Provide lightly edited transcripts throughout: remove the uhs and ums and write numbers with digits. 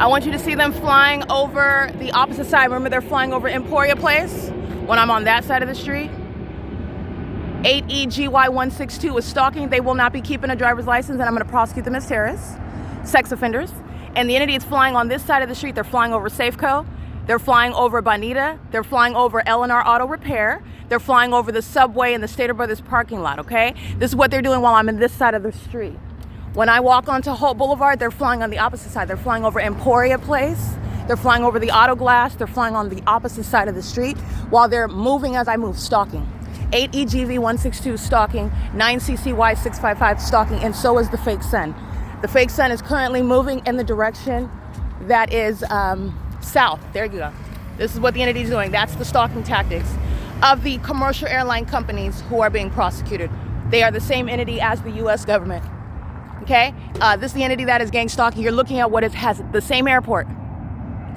I want you to see them flying over the opposite side. Remember, they're flying over Emporia Place when I'm on that side of the street. 8EGY162 is stalking. They will not be keeping a driver's license, and I'm going to prosecute them as terrorists, sex offenders. And the entity is flying on this side of the street. They're flying over Safeco. They're flying over Bonita. They're flying over L&R Auto Repair. They're flying over the subway and the Stater Brothers parking lot, okay? This is what they're doing while I'm in this side of the street. When I walk onto Holt Boulevard, they're flying on the opposite side. They're flying over Emporia Place. They're flying over the auto glass. They're flying on the opposite side of the street while they're moving as I move, stalking. 8EGV162 stalking, 9CCY655 stalking, and so is the fake sun. The fake sun is currently moving in the direction that is south. There you go. This is what the entity is doing. That's the stalking tactics of the commercial airline companies who are being prosecuted. They are the same entity as the U.S. government. Okay? This is the entity that is gang stalking. You're looking at what has the same airport,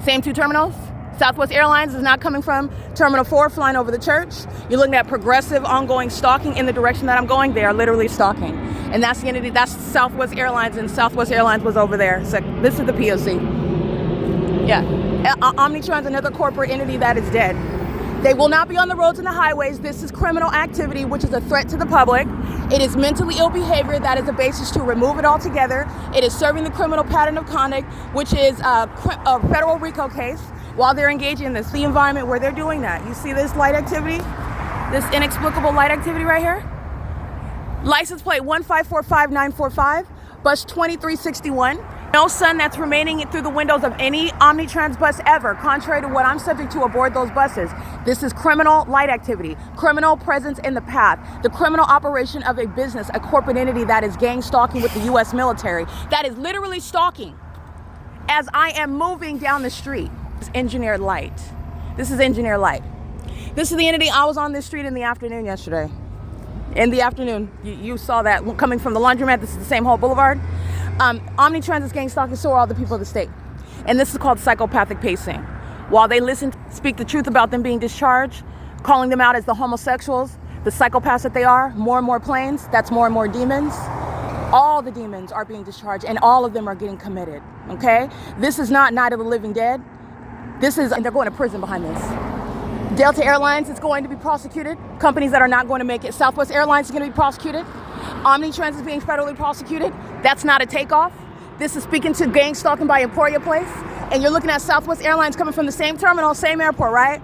same two terminals. Southwest Airlines is not coming from Terminal 4, flying over the church. You're looking at progressive, ongoing stalking in the direction that I'm going. They are literally stalking. And that's the entity, that's Southwest Airlines, and Southwest Airlines was over there. So this is the P.O.C. Yeah. OMNITRANS, another corporate entity that is dead. They will not be on the roads and the highways. This is criminal activity, which is a threat to the public. It is mentally ill behavior. That is a basis to remove it altogether. It is serving the criminal pattern of conduct, which is a federal RICO case. While they're engaging in this, the environment where they're doing that. You see this light activity? This inexplicable light activity right here? License plate 1545945, bus 2361. No sun that's remaining through the windows of any OMNITRANS bus ever, contrary to what I'm subject to aboard those buses. This is criminal light activity, criminal presence in the path, the criminal operation of a business, a corporate entity that is gang stalking with the U.S. military. That is literally stalking as I am moving down the street. Engineered light. This is engineered light. This is the entity. I was on this street in the afternoon yesterday. In the afternoon, you saw that coming from the laundromat. This is the same Holt Boulevard. OMNITRANS is gang stalking, so are all the people of the state. And this is called psychopathic pacing. While they speak the truth about them being discharged, calling them out as the homosexuals, the psychopaths that they are, more and more planes, that's more and more demons. All the demons are being discharged, and all of them are getting committed, okay? This is not Night of the Living Dead. This is, and they're going to prison behind this. Delta Airlines is going to be prosecuted. Companies that are not going to make it. Southwest Airlines is going to be prosecuted. OMNITRANS is being federally prosecuted. That's not a takeoff. This is speaking to gang stalking by Emporia Place. And you're looking at Southwest Airlines coming from the same terminal, same airport, right?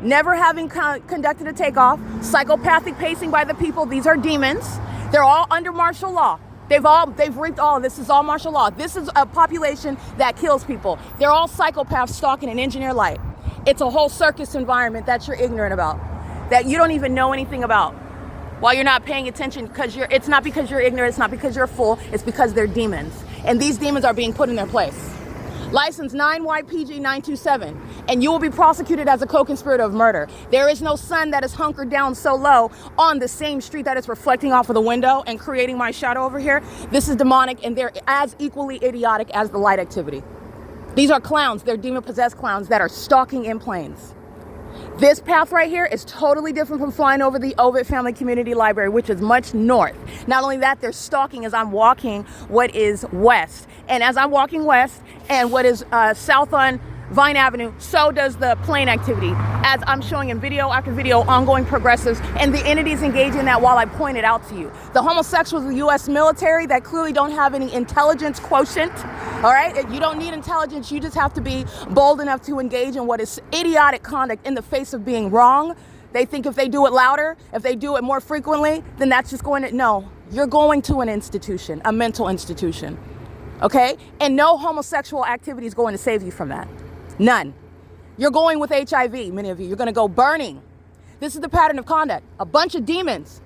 Never having conducted a takeoff. Psychopathic pacing by the people. These are demons. They're all under martial law. They've reaped all of this. Is all martial law. This is a population that kills people. They're all psychopaths stalking an engineer light. It's a whole circus environment that you're ignorant about, that you don't even know anything about. While you're not paying attention, it's not because you're ignorant, it's not because you're a fool, it's because they're demons. And these demons are being put in their place. License 9YPG927, and you will be prosecuted as a co-conspirator of murder. There is no sun that is hunkered down so low on the same street that is reflecting off of the window and creating my shadow over here. This is demonic, and they're as equally idiotic as the light activity. These are clowns. They're demon-possessed clowns that are stalking in planes. This path right here is totally different from flying over the Ovid Family Community Library, which is much north. Not only that, they're stalking as I'm walking what is west. And as I'm walking west and what is south on Vine Avenue, so does the plane activity. As I'm showing in video after video, ongoing progressives, and the entities engage in that while I point it out to you. The homosexuals of the U.S. military that clearly don't have any intelligence quotient, all right? You don't need intelligence, you just have to be bold enough to engage in what is idiotic conduct in the face of being wrong. They think if they do it louder, if they do it more frequently, then that's just going to, no, you're going to an institution, a mental institution, okay? And no homosexual activity is going to save you from that. None. You're going with HIV, many of you. You're going to go burning. This is the pattern of conduct. A bunch of demons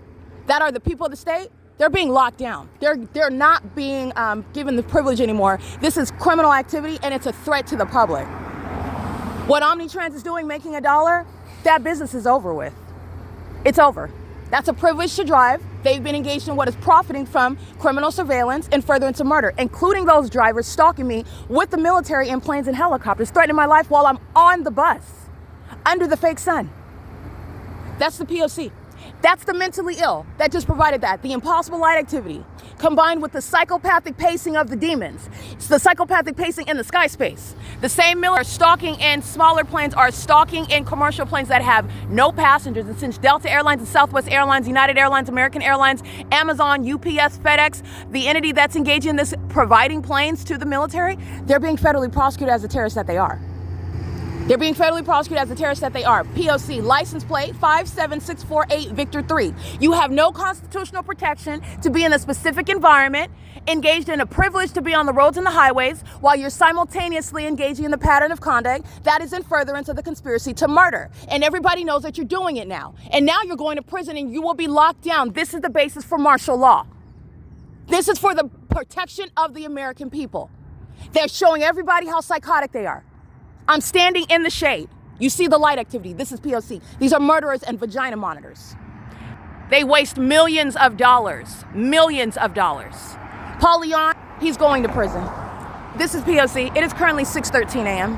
that are the people of the state, they're being locked down. They're not being given the privilege anymore. This is criminal activity, and it's a threat to the public. What OMNITRANS is doing, making $1, that business is over with. It's over. That's a privilege to drive. They've been engaged in what is profiting from criminal surveillance and furtherance of murder, including those drivers stalking me with the military in planes and helicopters, threatening my life while I'm on the bus under the fake sun. That's the P.O.C. That's the mentally ill that just provided that. The impossible light activity combined with the psychopathic pacing of the demons. It's the psychopathic pacing in the sky space. The same Miller are stalking in smaller planes, are stalking in commercial planes that have no passengers. And since Delta Airlines and Southwest Airlines, United Airlines, American Airlines, Amazon, UPS, FedEx, the entity that's engaged in this providing planes to the military, they're being federally prosecuted as the terrorists that they are. They're being federally prosecuted as the terrorists that they are. P.O.C. license plate 57648 Victor 3. You have no constitutional protection to be in a specific environment, engaged in a privilege to be on the roads and the highways, while you're simultaneously engaging in the pattern of conduct that is in furtherance of the conspiracy to murder. And everybody knows that you're doing it now. And now you're going to prison and you will be locked down. This is the basis for martial law. This is for the protection of the American people. They're showing everybody how psychotic they are. I'm standing in the shade. You see the light activity. This is P.O.C. These are murderers and vagina monitors. They waste millions of dollars. Millions of dollars. Paul Leon, he's going to prison. This is P.O.C. It is currently 6:13 a.m.